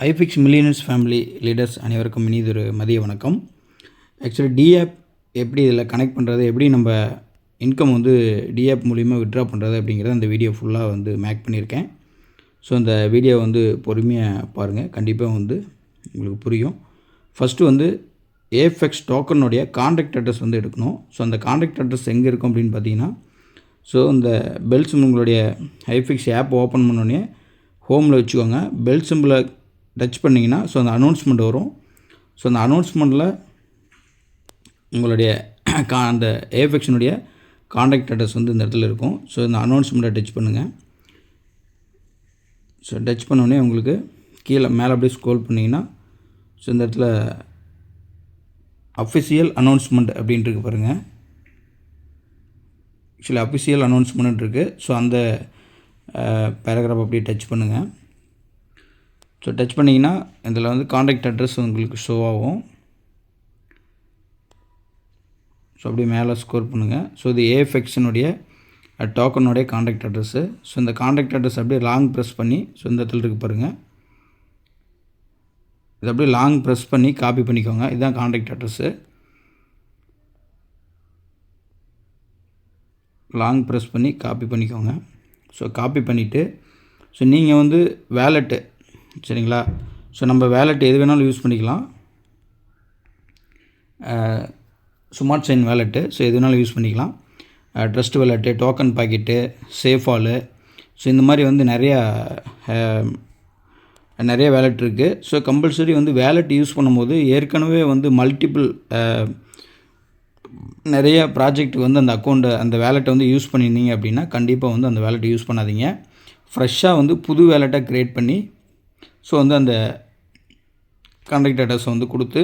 ஐஃபிக்ஸ் millionaires family leaders அனைவருக்கும் இனிதொரு மதிய வணக்கம். ஆக்சுவலி டிஆப் எப்படி இதில் கனெக்ட் பண்ணுறது, எப்படி நம்ம இன்கம் வந்து டிஆப் மூலிமா வித்ட்ரா பண்ணுறது அப்படிங்கிறத அந்த வீடியோ ஃபுல்லாக வந்து மேக் பண்ணியிருக்கேன். ஸோ அந்த வீடியோ வந்து பொறுமையாக பாருங்கள், கண்டிப்பாக வந்து உங்களுக்கு புரியும். ஃபஸ்ட்டு வந்து ஏஎஃப்எக்ஸ் டோக்கனுடைய கான்டாக்ட் அட்ரஸ் வந்து எடுக்கணும். ஸோ அந்த கான்டாக்ட் அட்ரஸ் எங்கே இருக்கும் அப்படின்னு பார்த்தீங்கன்னா, ஸோ இந்த பெல் சிம்பிள் உங்களுடைய ஐஃபிக்ஸ் ஆப் ஓப்பன் பண்ணோடனே ஹோமில் வச்சுக்கோங்க. பெல் சிம்பிளை டச் பண்ணிங்கன்னா ஸோ அந்த அனௌன்ஸ்மெண்ட் வரும். ஸோ அந்த அனௌன்ஸ்மெண்ட்டில் உங்களுடைய அந்த ஏஎஃப்எக்ஸினுடைய கான்டாக்ட் அட்ரஸ் வந்து இந்த இடத்துல இருக்கும். ஸோ இந்த அனௌன்ஸ்மெண்ட்டை டச் பண்ணுங்கள். ஸோ டச் பண்ணோடனே உங்களுக்கு கீழே மேலே அப்படியே ஸ்க்ரோல் பண்ணிங்கன்னா ஸோ இந்த இடத்துல அஃபிஷியல் அனௌன்ஸ்மெண்ட் அப்படின்ட்டு இருக்கு பாருங்கள். ஆக்சுவலி அஃபிஷியல் அனௌன்ஸ்மெண்ட் இருக்குது. ஸோ அந்த பேராகிராஃப் அப்படியே டச் பண்ணுங்கள். ஸோ டச் பண்ணிங்கன்னா இதில் வந்து கான்டாக்ட் அட்ரஸ் உங்களுக்கு ஷோ ஆகும். ஸோ அப்படியே மேலே ஸ்கோர் பண்ணுங்கள். ஸோ இது ஏஎஃப்எக்ஸினுடைய டோக்கனுடைய கான்டாக்ட் அட்ரஸ்ஸு. ஸோ இந்த கான்டாக்ட் அட்ரஸ் அப்படியே லாங் ப்ரெஸ் பண்ணி ஸோ இந்த இடத்துல இருக்குது பாருங்கள், இது அப்படியே லாங் ப்ரெஸ் பண்ணி காப்பி பண்ணிக்கோங்க. இதுதான் கான்டாக்ட் அட்ரஸ்ஸு. லாங் ப்ரெஸ் பண்ணி காப்பி பண்ணிக்கோங்க. ஸோ காப்பி பண்ணிவிட்டு ஸோ நீங்கள் வந்து வேலெட்டு, சரிங்களா? ஸோ நம்ம வேலெட் எது வேணாலும் யூஸ் பண்ணிக்கலாம். ஸ்மார்ட் செயின் வேலெட்டு, ஸோ எது வேணாலும் யூஸ் பண்ணிக்கலாம். Trust wallet, token pocket, SafePal, so இந்த மாதிரி வந்து நிறைய வேலெட் இருக்குது. ஸோ கம்பல்சரி வந்து வேலெட் யூஸ் பண்ணும்போது ஏற்கனவே வந்து மல்டிபிள் நிறைய ப்ராஜெக்ட்டுக்கு வந்து அந்த அக்கௌண்ட்டை அந்த வேலெட்டை வந்து யூஸ் பண்ணியிருந்தீங்க அப்படின்னா கண்டிப்பாக வந்து அந்த வேலெட்டை யூஸ் பண்ணாதீங்க. ஃப்ரெஷ்ஷாக வந்து புது வேலெட்டை க்ரியேட் பண்ணி ஸோ வந்து அந்த கான்டாக்ட் அட்ரஸை வந்து கொடுத்து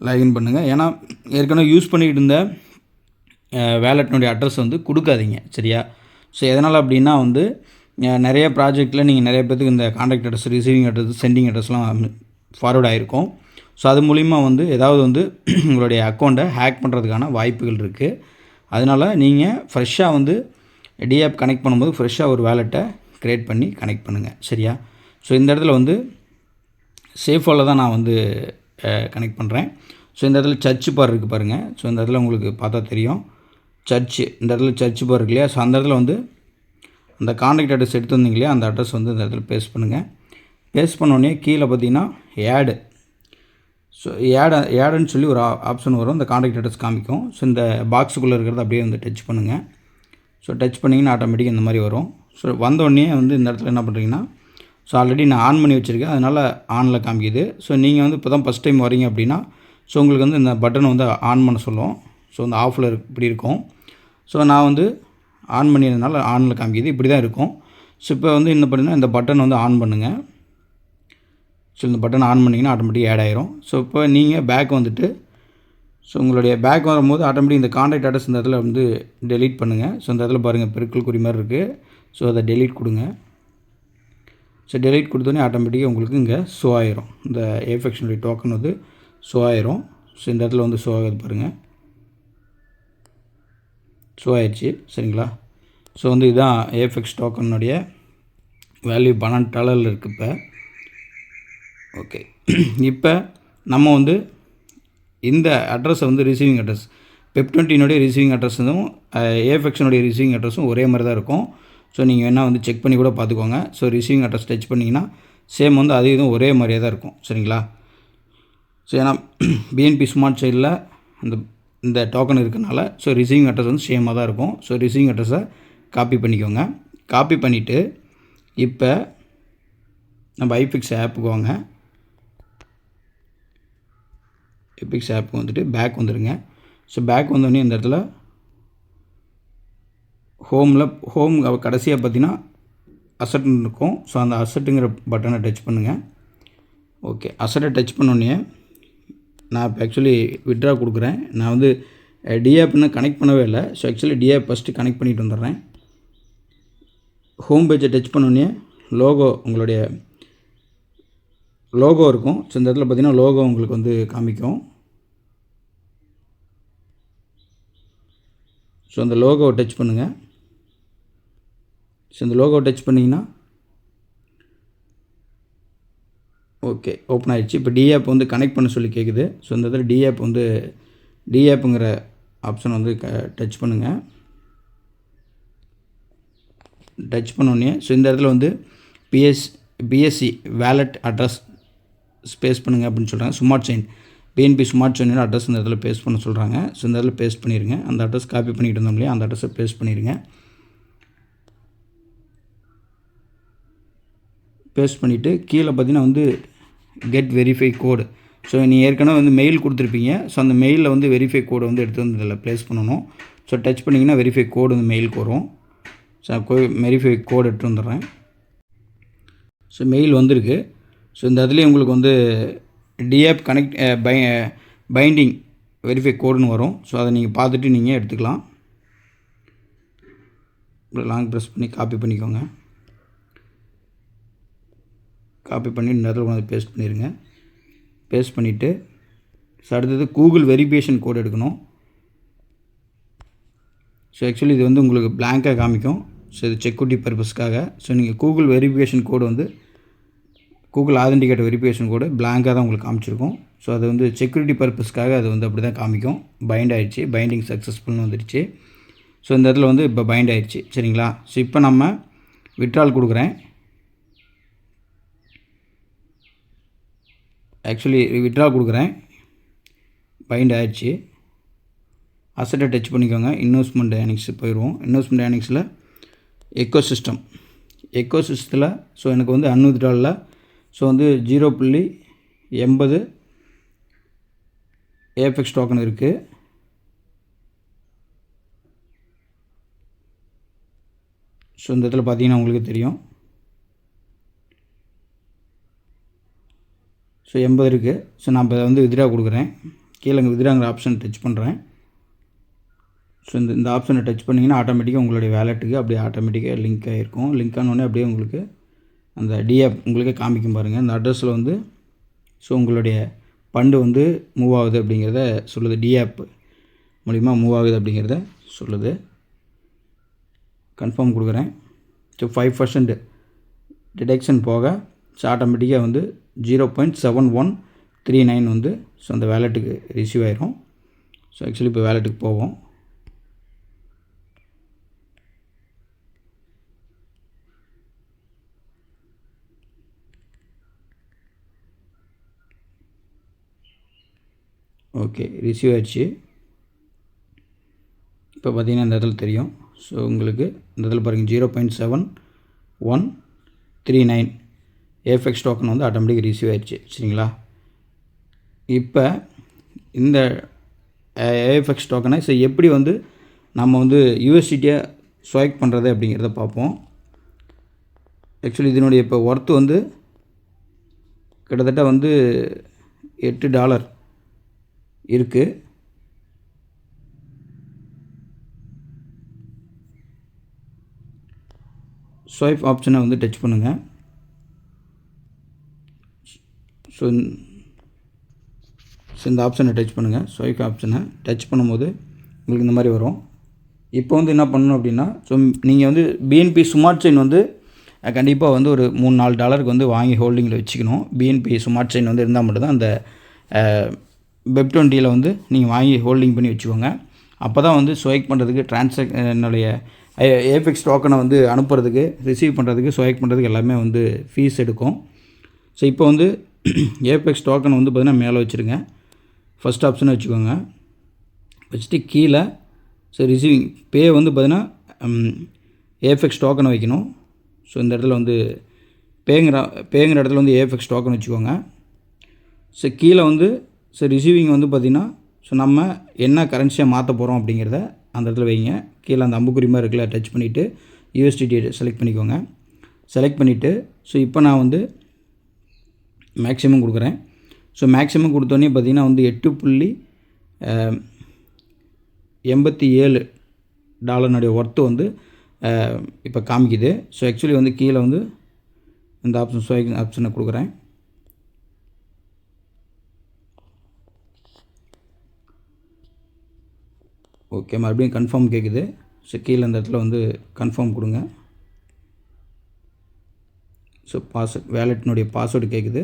லாகின் பண்ணுங்கள். ஏன்னா ஏற்கனவே யூஸ் பண்ணிகிட்டு இருந்த வேலெட்னுடைய அட்ரஸ் வந்து கொடுக்காதீங்க, சரியா? ஸோ எதனால் அப்படின்னா வந்து நிறைய ப்ராஜெக்டில் நீங்கள் நிறைய பேருக்கு இந்த contact address, receiving address, sending அட்ரஸ்லாம் ஃபார்வர்ட் ஆகிருக்கும். ஸோ அது மூலிமா வந்து ஏதாவது வந்து உங்களுடைய அக்கௌண்ட்டை ஹேக் பண்ணுறதுக்கான வாய்ப்புகள் இருக்குது. அதனால் நீங்கள் ஃப்ரெஷ்ஷாக வந்து டிஆப் கனெக்ட் பண்ணும்போது ஃப்ரெஷ்ஷாக ஒரு வேலெட்டை க்ரியேட் பண்ணி கனெக்ட் பண்ணுங்கள், சரியா? ஸோ இந்த இடத்துல வந்து சேஃபாலில் தான் நான் வந்து கனெக்ட் பண்ணுறேன். ஸோ இந்த இடத்துல சர்ச் பார் இருக்குது பாருங்கள். ஸோ இந்த இடத்துல உங்களுக்கு பார்த்தா தெரியும் சர்ச்சு, இந்த இடத்துல சர்ச் பார் இருக்கு இல்லையா? ஸோ அந்த இடத்துல வந்து அந்த கான்டாக்ட் அட்ரஸ் எடுத்து வந்தீங்க இல்லையா, அந்த அட்ரஸ் வந்து இந்த இடத்துல பேஸ்ட் பண்ணுங்கள். பேஸ்ட் பண்ணோடனே கீழே பார்த்தீங்கன்னா ஆடு, ஸோ ஆடுன்னு சொல்லி ஒரு ஆப்ஷன் வரும். இந்த கான்டாக்ட் அட்ரஸ் காமிக்கும். ஸோ இந்த பாக்ஸுக்குள்ளே இருக்கிறத அப்படியே வந்து டச் பண்ணுங்கள். ஸோ டச் பண்ணிங்கன்னா ஆட்டோமேட்டிக்காக இந்த மாதிரி வரும். ஸோ வந்தோடனே வந்து இந்த இடத்துல என்ன பண்ணுறீங்கன்னா, ஸோ ஆல்ரெடி நான் ஆன் பண்ணி வச்சுருக்கேன், அதனால் ஆனில் காமிக்குது. ஸோ நீங்கள் வந்து இப்போ தான் ஃபஸ்ட் டைம் வரீங்க அப்படின்னா ஸோ உங்களுக்கு வந்து இந்த பட்டனை வந்து ஆன் பண்ண சொல்லும். ஸோ இந்த ஆஃபில் இப்படி இருக்கும். ஸோ நான் வந்து ஆன் பண்ணியிருந்தனால ஆனில் காமிக்குது, இப்படி தான் இருக்கும். ஸோ இப்போ வந்து என்ன பண்ணுன்னா இந்த பட்டன் வந்து ஆன் பண்ணுங்கள். ஸோ இந்த பட்டன் ஆன் பண்ணிங்கன்னா ஆட்டோமேட்டிக் ஆட் ஆயிரும். ஸோ இப்போ நீங்கள் பேக் வந்துட்டு ஸோ உங்களுடைய பேக் வரும்போது ஆட்டோமேட்டிக் இந்த கான்டாக்ட் அட்ரஸ் இந்த இடத்துல வந்து டெலீட் பண்ணுங்கள். ஸோ இந்த இடத்துல பாருங்கள் பெருக்கல் குறி மாதிரி இருக்குது. ஸோ அதை டெலீட் கொடுங்க. ஸோ டெலீட் கொடுத்தோன்னே ஆட்டோமேட்டிக்காக உங்களுக்கு இங்கே ஷோ ஆயிரும். இந்த ஏஎஃப்எக்ஸினுடைய டோக்கன் வந்து ஷோ ஆயிரும். ஸோ இந்த இடத்துல வந்து ஷோ ஆகுது பாருங்கள், ஷோ ஆயிடுச்சு, சரிங்களா? ஸோ வந்து இதுதான் ஏஎஃப்எக்ஸ் டோக்கனுடைய வேல்யூ $12 இருக்குது இப்போ. ஓகே, இப்போ நம்ம வந்து இந்த அட்ரஸை வந்து ரிசீவிங் அட்ரஸ் பெப்20னுடைய ரிசீவிங் அட்ரஸும் ஏஎஃப்எக்ஸினுடைய ரிசீவிங் அட்ரஸும் ஒரே மாதிரி தான் இருக்கும். ஸோ நீங்கள் வேணால் வந்து செக் பண்ணி கூட பார்த்துக்கோங்க. ஸோ ரிசீவிங் அட்ரஸ் டச் பண்ணிங்கன்னா சேம் வந்து அது இதுவும் ஒரே மாதிரியே தான் இருக்கும், சரிங்களா? ஸோ ஏன்னா பிஎன்பி ஸ்மார்ட் சைடில் இந்த டோக்கன் இருக்கனால ஸோ ரிசீவிங் அட்ரஸ் வந்து சேமாக தான் இருக்கும். ஸோ ரிசீவிங் அட்ரஸை காப்பி பண்ணிக்கோங்க. காப்பி பண்ணிவிட்டு இப்போ நம்ம ஐஃபிக்ஸ் ஆப்புக்கு வாங்க. ஐஃபிக்ஸ் ஆப்புக்கு வந்துட்டு பேக் வந்துடுங்க. ஸோ பேக் வந்தோடனே இந்த இடத்துல ஹோம் கடைசியாக பார்த்தீங்கன்னா அசட்னு இருக்கும். ஸோ அந்த அசட்டுங்கிற பட்டனை டச் பண்ணுங்கள். ஓகே, அசட்டை டச் பண்ணோடனே நான் இப்போ ஆக்சுவலி வித்ட்ரா கொடுக்குறேன். நான் வந்து டிஆப்னு கனெக்ட் பண்ணவே இல்லை. So actually the app first connect பண்ணிட்டு வந்துடுறேன். ஹோம் பேஜை டச் பண்ணோடனே லோகோ, உங்களுடைய லோகோ இருக்கும். ஸோ இந்த இடத்துல பார்த்தீங்கன்னா லோகோ உங்களுக்கு வந்து காமிக்கும். ஸோ அந்த லோகோவை டச் பண்ணுங்கள். ஸோ இந்த லோகோவை டச் பண்ணிங்கன்னா ஓகே, ஓப்பன் ஆகிடுச்சு. இப்போ டிஆப் வந்து கனெக்ட் பண்ண சொல்லி கேட்குது. ஸோ இந்த இடத்துல டிஆப்புங்கிற ஆப்ஷன் வந்து டச் பண்ணுங்கள். டச் பண்ணோடனே ஸோ இந்த இடத்துல வந்து பிஎஸ்சி வேலட் அட்ரஸ் பேஸ்ட் பண்ணுங்கள் அப்படின்னு சொல்கிறாங்க. ஸ்மார்ட் செயின் பிஎன்பி ஸ்மார்ட் செயினோட அட்ரஸ் இந்த இடத்துல பேஸ்ட் பண்ண சொல்கிறாங்க. ஸோ இந்த இடத்துல பேஸ்ட் பண்ணிடுங்க. அந்த அட்ரஸ் காப்பி பண்ணிட்டு இருந்தோம் இல்லையா, அந்த அட்ரஸை பேஸ்ட் பண்ணிடுங்க. பேஸ்ட் பண்ணிவிட்டு கீழே பார்த்தீங்கன்னா வந்து கெட் வெரிஃபை கோடு. ஸோ நீங்கள் ஏற்கனவே வந்து மெயில் கொடுத்துருப்பீங்க. ஸோ அந்த மெயிலில் வந்து வெரிஃபை கோடு வந்து எடுத்து வந்து இதில் ப்ளேஸ் பண்ணணும். ஸோ டச் பண்ணிங்கன்னா வெரிஃபை கோடு வந்து மெயிலுக்கு வரும். ஸோ வெரிஃபை கோடு எடுத்து வந்துடுறேன். ஸோ மெயில் வந்திருக்கு. ஸோ இந்த இதுலேயும் உங்களுக்கு வந்து டிஆப் கனெக்ட் பைண்டிங் வெரிஃபை கோடுன்னு வரும். ஸோ அதை நீங்கள் பார்த்துட்டு நீங்கள் எடுத்துக்கலாம். லாங் ப்ரெஸ் பண்ணி காப்பி பண்ணிக்கோங்க. காப்பி பண்ணி இந்த இடத்துல வந்து பேஸ்ட் பண்ணிடுங்க. பேஸ்ட் பண்ணிவிட்டு ஸோ அடுத்தது கூகுள் வெரிஃபிகேஷன் கோடு எடுக்கணும். ஸோ ஆக்சுவலி இது வந்து உங்களுக்கு பிளாங்காக காமிக்கும். ஸோ இது செக்யூரிட்டி பர்பஸ்க்காக. ஸோ நீங்கள் கூகுள் வெரிஃபிகேஷன் கோடு வந்து கூகுள் ஆதென்டிகேட்டர் வெரிஃபிகேஷன் கோடு பிளாங்காக தான் உங்களுக்கு காமிச்சிருக்கும். ஸோ அது வந்து செக்யூரிட்டி பர்பஸ்க்காக அது வந்து அப்படி தான் காமிக்கும். பைண்ட் ஆகிடுச்சு, பைண்டிங் சக்ஸஸ்ஃபுல்னு வந்துடுச்சு. ஸோ இந்த இடத்துல வந்து இப்போ பைண்ட் ஆகிடுச்சு. சரிங்களா? ஸோ இப்போ நம்ம விட்ரால் கொடுக்குறேன். ஆக்சுவலி விட்ரா கொடுக்குறேன். பைண்ட் ஆகிடுச்சு. அசட்டை டச் பண்ணிக்கோங்க. இன்வெஸ்ட்மெண்ட் ஏர்னிங்ஸ் போயிடுவோம். இன்வெஸ்ட்மெண்ட் ஏர்னிங்ஸில் எக்கோசிஸ்டத்தில் ஸோ எனக்கு வந்து $500 ஸோ வந்து 0.80 ஏஎஃப்எக்ஸ் டோக்கன் இருக்குது. ஸோ இந்த இடத்துல பார்த்தீங்கன்னா உங்களுக்கு தெரியும். ஸோ 80 இருக்குது. ஸோ நான் இப்போ வந்து வித்ரா கொடுக்குறேன். கீழே இங்கே வித்ராங்கிற ஆப்ஷன் டச் பண்ணுறேன். ஸோ இந்த ஆப்ஷனை டச் பண்ணிங்கன்னா ஆட்டோமேட்டிக்காக உங்களுடைய வேலெட்டுக்கு அப்படியே ஆட்டோமேட்டிக்காக லிங்க் ஆகிருக்கும். லிங்க் ஆனோடனே அப்படியே உங்களுக்கு அந்த டிஆப் உங்களுக்கே காமிக்கும் பாருங்கள். இந்த அட்ரஸில் வந்து ஸோ உங்களுடைய ஃபண்டு வந்து மூவ் ஆகுது அப்படிங்கிறத சொல்லுது. டிஆப் மூலிமா மூவ் ஆகுது அப்படிங்கிறத சொல்லுது. கன்ஃபார்ம் கொடுக்குறேன். ஸோ 5% டிடெக்ஷன் போக ஸோ ஆட்டோமேட்டிக்காக வந்து 0.7139 வந்து ஸோ அந்த வேலெட்டுக்கு ரிசீவ் ஆயிரும். ஸோ ஆக்சுவலி இப்போ வேலெட்டுக்கு போவோம். ஓகே, ரிசீவ் ஆயிடுச்சு. இப்போ பார்த்தீங்கன்னா இந்த இடத்துல தெரியும். ஸோ உங்களுக்கு இந்த இடத்துல பாருங்கள் 0.7139 ஏஎஃப்எக்ஸ் டோக்கன் வந்து ஆட்டோமேட்டிக் ரிசீவ் ஆயிடுச்சு. சரிங்களா? இப்போ இந்த ஏஎஃப்எக்ஸ் டோக்கனை ஸோ எப்படி வந்து நம்ம வந்து யூஎஸ்டிடியை ஸ்வைப் பண்ணுறது அப்படிங்கிறத பார்ப்போம். ஆக்சுவலி இதனுடைய இப்போ ஒர்த்து வந்து கிட்டத்தட்ட வந்து $8 இருக்குது. ஸ்வைப் ஆப்ஷனை வந்து டச் பண்ணுங்கள். ஸோ இந்த ஆப்ஷனை டச் பண்ணுங்கள். ஸ்வைப் ஆப்ஷனை டச் பண்ணும்போது உங்களுக்கு இந்த மாதிரி வரும். இப்போ வந்து என்ன பண்ணணும் அப்படின்னா ஸோ நீங்கள் வந்து பிஎன்பி ஸ்மார்ட் செயின் வந்து கண்டிப்பாக வந்து ஒரு $3-4 வந்து வாங்கி ஹோல்டிங்கில் வச்சுக்கணும். பிஎன்பி ஸ்மார்ட் செயின் வந்து இருந்தால் மட்டும்தான் அந்த Web20 வந்து நீங்கள் வாங்கி ஹோல்டிங் பண்ணி வச்சுக்கோங்க. அப்போ தான் வந்து ஸ்வைப் பண்ணுறதுக்கு என்னுடைய ஏஎஃப்எக்ஸ் டோக்கனை வந்து அனுப்புறதுக்கு ரிசீவ் பண்ணுறதுக்கு ஸ்வைப் பண்ணுறதுக்கு எல்லாமே வந்து ஃபீஸ் எடுக்கும். ஸோ இப்போ வந்து ஏஎஃப்எக்ஸ் டோக்கனை வந்து பார்த்திங்கன்னா மேலே வச்சுருங்க. ஃபஸ்ட் ஆப்ஷனை வச்சுக்கோங்க. வச்சுட்டு கீழே ஸோ ரிசீவிங் பே வந்து பார்த்திங்கன்னா ஏஎஃப்எக்ஸ் டோக்கனை வைக்கணும். ஸோ இந்த இடத்துல வந்து பேங்கிற இடத்துல வந்து ஏஎஃப்எக்ஸ் டோக்கன் வச்சுக்கோங்க. ஸோ கீழே வந்து ஸோ ரிசீவிங் வந்து பார்த்திங்கன்னா ஸோ நம்ம என்ன கரன்சியாக மாற்ற போகிறோம் அப்படிங்கிறத அந்த இடத்துல வைங்க. கீழே அந்த அம்புக்குறி மாதிரி இருக்குல்ல, டச் பண்ணிவிட்டு யூஎஸ்டிடி செலக்ட் பண்ணிக்கோங்க. செலக்ட் பண்ணிவிட்டு ஸோ இப்போ நான் வந்து மேக்ஸிமம் கொடுக்குறேன். ஸோ மேக்ஸிமம் கொடுத்தோன்னே பார்த்திங்கன்னா வந்து $8.87 ஒர்த்து வந்து இப்போ காமிக்குது. ஸோ ஆக்சுவலி வந்து கீழே வந்து இந்த ஆப்ஷனை கொடுக்குறேன். ஓகே, மறுபடியும் கன்ஃபார்ம் கேட்குது. ஸோ கீழே இந்த இடத்துல வந்து கன்ஃபார்ம் கொடுங்க. ஸோ வேலெட்டினுடைய பாஸ்வேர்டு கேட்குது.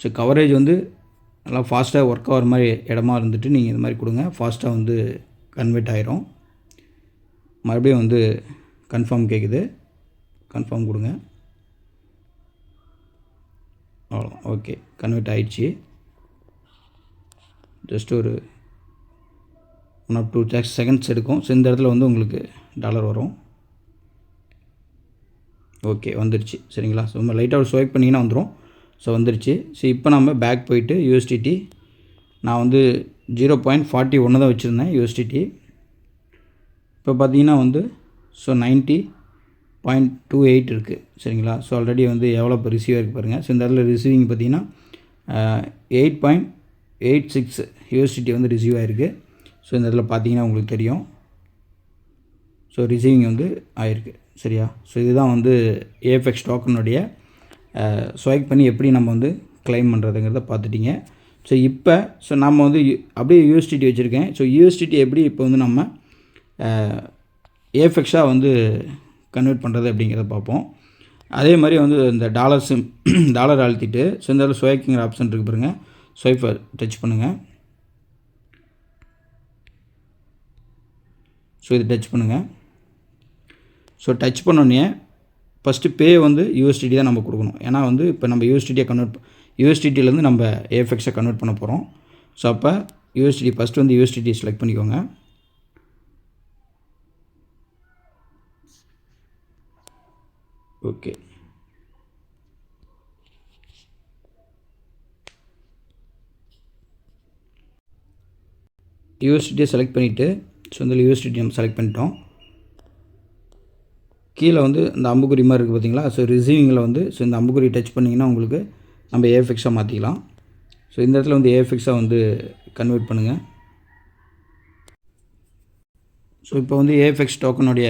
ஸோ கவரேஜ் வந்து நல்லா ஃபாஸ்ட்டாக ஒர்க் ஆகிற மாதிரி இடமா இருந்துட்டு நீங்கள் இது மாதிரி கொடுங்க, ஃபாஸ்ட்டாக வந்து கன்வெர்ட் ஆயிரும். மறுபடியும் வந்து கன்ஃபார்ம் கேட்குது, கன்ஃபார்ம் கொடுங்க. அவ்வளோ ஓகே, கன்வெர்ட் ஆகிடுச்சு. ஜஸ்ட் ஒரு 1 or 2 செகண்ட்ஸ் எடுக்கும். ஸோ இந்த இடத்துல வந்து உங்களுக்கு டாலர் வரும். ஓகே வந்துருச்சு சரிங்களா. ஸோ நம்ம லைட்டாக ஒரு ஸ்வைப் பண்ணிங்கன்னா வந்துடும். ஸோ வந்துருச்சு. ஸோ இப்போ நம்ம பேக் போயிட்டு யூஎஸ்டிடி நான் வந்து 0.41 தான் வச்சுருந்தேன் யூஎஸ்டிடி. இப்போ பார்த்தீங்கன்னா வந்து ஸோ 90.28 இருக்குது சரிங்களா. ஸோ ஆல்ரெடி வந்து எவ்வளோ இப்போ ரிசீவ் இருக்குது பாருங்கள். ஸோ இந்த இடத்துல ரிசீவிங் பார்த்தீங்கன்னா 8.86 யூஎஸ்டிடி வந்து ரிசீவ் ஆகிருக்கு. ஸோ இந்த இடத்துல பார்த்தீங்கன்னா உங்களுக்கு தெரியும். ஸோ ரிசீவிங் வந்து ஆயிருக்கு சரியா. ஸோ இதுதான் வந்து ஏஎஃப்எக்ஸ் டோக்கனுடைய ஸ்வைப் பண்ணி எப்படி நம்ம வந்து கிளைம் பண்ணுறதுங்கிறத பார்த்துட்டிங்க. ஸோ இப்போ நம்ம வந்து அப்படியே யூஎஸ்டிடி வச்சுருக்கேன். ஸோ யூஎஸ்டிடி எப்படி இப்போ வந்து நம்ம ஏஎஃப்எக்ஸாக வந்து கன்வெர்ட் பண்ணுறது அப்படிங்கிறத பார்ப்போம். அதே மாதிரி வந்து இந்த டாலர் அழுத்திட்டு ஸோ இந்த இடத்துல ஸ்வைப்பிங்கிற ஆப்ஷன் இருக்குது பாருங்கள். ஸ்வைப்பை டச் பண்ணுங்கள். ஸோ இது டச் பண்ணுங்கள். ஸோ டச் பண்ணோடனே ஃபஸ்ட்டு பே வந்து யூஎஸ்டிடி தான் நம்ம கொடுக்கணும். ஏன்னா வந்து இப்போ நம்ம யூஎஸ்டிடிலேருந்து நம்ம ஏஎஃப்எக்ஸை கன்வெர்ட் பண்ண போகிறோம். ஸோ அப்போ யூஎஸ்டிடி ஃபஸ்ட்டு வந்து யூஎஸ்டிடி செலக்ட் பண்ணிக்கோங்க. ஓகே யூஎஸ்டிடியை செலக்ட் பண்ணிவிட்டு ஸோ இந்த யூஎஸ்டிடி நம்ம செலக்ட் பண்ணிட்டோம். கீழே வந்து இந்த அம்புக்குறி மாதிரி இருக்குது பார்த்தீங்களா. ஸோ ரிசீவிங்கில் வந்து ஸோ இந்த அம்புக்குறி டச் பண்ணிங்கன்னா உங்களுக்கு நம்ம ஏஎஃப்எக்ஸாக மாற்றிக்கலாம். ஸோ இந்த இடத்துல வந்து ஏஎஃப்எக்ஸாக வந்து கன்வெர்ட் பண்ணுங்கள். ஸோ இப்போ வந்து ஏஎஃப்எக்ஸ் டோக்கனுடைய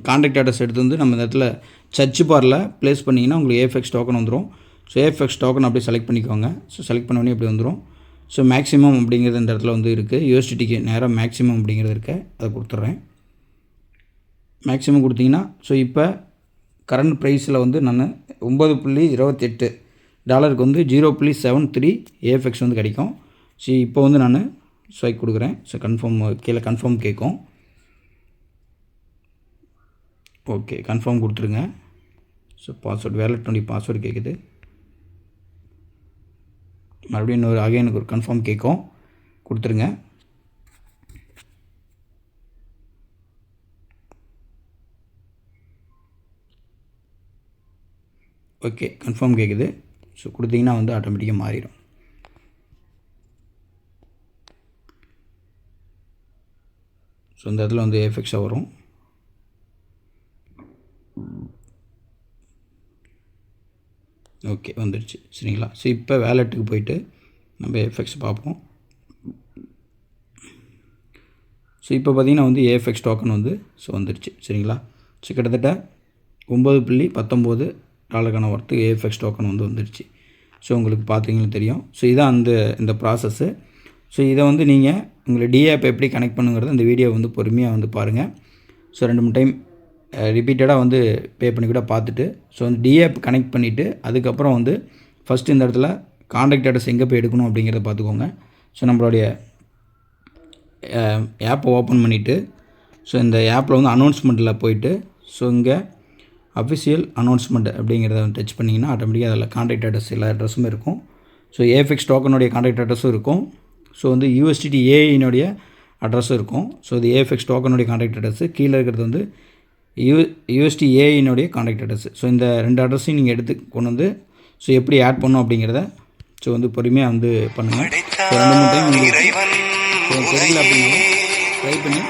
கான்டாக்ட் அட்ரஸ் எடுத்து வந்து நம்ம இந்த இடத்துல சர்ச் பாரில் ப்ளேஸ் பண்ணிங்கன்னா உங்களுக்கு ஏஎஃப்எக்ஸ் டோக்கன் வந்துடும். ஸோ ஏஎஃப்எக்ஸ் டோக்கன் அப்படியே செலக்ட் பண்ணிக்கோங்க. ஸோ செலக்ட் பண்ணோடனே இப்படி வந்துடும். ஸோ மேக்ஸிமம் அப்படிங்கிறது இந்த இடத்துல வந்து இருக்குது. யூஎஸ்டிடிக்கு நேராக மேக்ஸிமம் அப்படிங்கிறது இருக்குது, அதை கொடுத்துட்றேன். மேக்ஸிமம் கொடுத்தீங்கன்னா ஸோ இப்போ கரண்ட் ப்ரைஸில் வந்து நான் $9.28 வந்து 0.73 ஏஎஃப்எக்ஸ் வந்து கிடைக்கும். ஸோ இப்போ வந்து நான் ஸ்வைப் கொடுக்குறேன். ஸோ கன்ஃபார்ம் கீழே கன்ஃபார்ம் கேட்கும். ஓகே கன்ஃபார்ம் கொடுத்துருங்க. ஸோ பாஸ்வேர்டு வேலெட் பாஸ்வேர்டு கேட்குது. மறுபடியும் இன்னொரு அகைனுக்கு ஒரு கன்ஃபார்ம் கேட்கும், கொடுத்துருங்க. ஓகே கன்ஃபார்ம் கேட்குது. ஸோ கொடுத்தீங்கன்னா வந்து ஆட்டோமேட்டிக்காக மாறிடும். ஸோ இந்த இடத்துல வந்து ஏஎஃப்எக்ஸாக வரும். ஓகே வந்துடுச்சு சரிங்களா. ஸோ இப்போ வேலெட்டுக்கு போயிட்டு நம்ம ஏஎஃப்எக்ஸ் பார்ப்போம். ஸோ இப்போ பார்த்திங்கன்னா வந்து ஏஎஃப்எக்ஸ் டோக்கன் வந்து ஸோ வந்துடுச்சு சரிங்களா. ஸோ கிட்டத்தட்ட $9.19 ஒர்த்து ஏஎஃப்எக்ஸ் டோக்கன் வந்து வந்துடுச்சு. ஸோ உங்களுக்கு பார்த்தீங்கன்னா தெரியும். ஸோ இதான் இந்த ப்ராசஸ்ஸு. ஸோ இதை வந்து நீங்கள் உங்களை டிஆப் எப்படி கனெக்ட் பண்ணுங்கிறது இந்த வீடியோ வந்து பொறுமையாக வந்து பாருங்கள். ஸோ 2-3 டைம் ரிப்பீட்டடாக வந்து பே பண்ணி கூட பார்த்துட்டு ஸோ வந்து டிஆப் கனெக்ட் பண்ணிவிட்டு அதுக்கப்புறம் வந்து ஃபஸ்ட்டு இந்த இடத்துல கான்டாக்ட் அட்ரஸ் எங்கே போய் எடுக்கணும் அப்படிங்கிறத பார்த்துக்கோங்க. ஸோ நம்மளுடைய ஆப்பை ஓப்பன் பண்ணிவிட்டு ஸோ இந்த ஆப்பில் வந்து அனௌன்ஸ்மெண்ட்டில் போயிட்டு ஸோ இங்கே அஃபிஷியல் அனௌன்ஸ்மெண்ட் அப்படிங்கிறத டச் பண்ணிங்கன்னா ஆட்டோமேட்டிக்காக அதில் கான்டாக்ட் அட்ரஸ் எல்லா அட்ரஸும் இருக்கும். ஸோ ஏஎஃப்எக்ஸ் டோக்கனுடைய கான்டாக்ட் அட்ரஸும் இருக்கும். ஸோ வந்து யூஎஸ்டிடி ஏஐனுடைய அட்ரஸும் இருக்கும். ஸோ இது ஏஎஃப்எக்ஸ் டோக்கனுடைய கான்டாக்ட் அட்ரஸ், கீழே இருக்கிறது வந்து யூஎஸ்டி ஏஐனுடைய கான்டாக்ட் அட்ரஸ். ஸோ இந்த 2 அட்ரஸையும் நீங்கள் எடுத்து கொண்டு வந்து ஸோ எப்படி ஆட் பண்ணணும் அப்படிங்கிறத ஸோ வந்து பொறுமையாக வந்து பண்ணுங்கள். ஸோ 2-3 டைம் உங்களுக்கு தெரியல அப்படின்னா ட்ரை பண்ணி